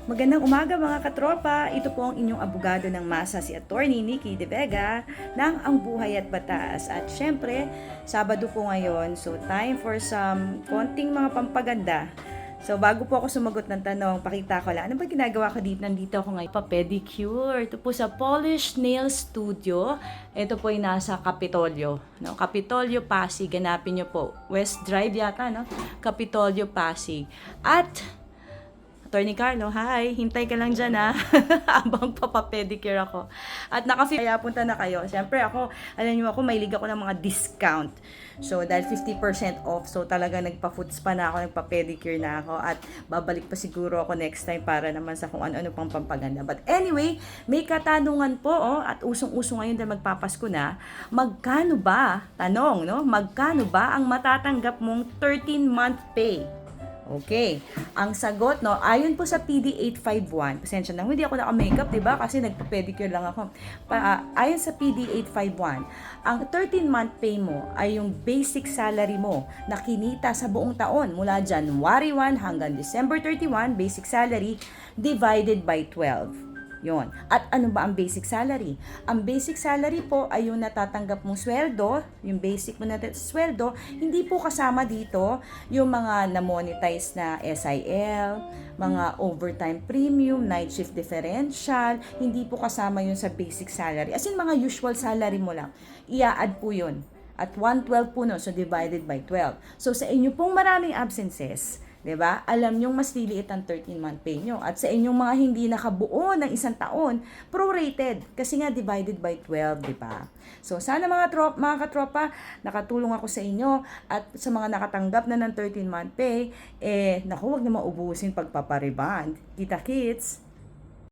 Magandang umaga mga katropa. Ito po ang inyong abogado ng masa, si Attorney Nikki De Vega ng Ang Buhay at Batas. At syempre, Sabado po ngayon, so time for some konting mga pampaganda. So bago po ako sumagot ng tanong, pakita ko lang, ano ba ginagawa ko dito? Nandito ako ngayon, pa-pedicure. Ito po sa Polish Nail Studio. Ito po ay nasa Kapitolyo. No? Kapitolyo, Pasig. Ganapin nyo po. West Drive yata, no? Kapitolyo, Pasig. At Attorney Carlo, hi! Hintay ka lang dyan ha. Abang papapedicure ako. At kaya punta na kayo. Siyempre ako, alam niyo ako, mahilig ako ng mga discount. So, dahil 50% off, so talaga nagpa-foots pa na ako, nagpa-pedicure na ako. At babalik pa siguro ako next time para naman sa kung ano-ano pang pampaganda. But anyway, may katanungan po, at usong-uso ngayon dahil magpapasko na, magkano ba, tanong, no? Magkano ba ang matatanggap mong 13-month pay? Okay. Ang sagot, no, ayon po sa PD 851, pasensya na, hindi ako naka-makeup, diba? Kasi nagpa-pedicure lang ako. Ayon sa PD 851, ang 13-month pay mo ay yung basic salary mo na kinita sa buong taon mula January 1 hanggang December 31, basic salary divided by 12. Yon. At ano ba ang basic salary? Ang basic salary po ay yung natatanggap mong sweldo, yung basic mo na sweldo, hindi po kasama dito yung mga na-monetize na SIL, mga overtime premium, night shift differential, hindi po kasama yun sa basic salary. As in, mga usual salary mo lang. Ia-add po yun. At 112 po no, so divided by 12. So sa inyo pong maraming absences, 'di ba? Alam nyong mas liliit ang 13-month pay nyo. At sa inyong mga hindi nakabuo ng isang taon, prorated kasi nga divided by 12, 'di ba? So sana mga katropa, nakatulong ako sa inyo at sa mga nakatanggap na ng 13-month pay, naku, wag na maubusin pagpapariband. Kita kits.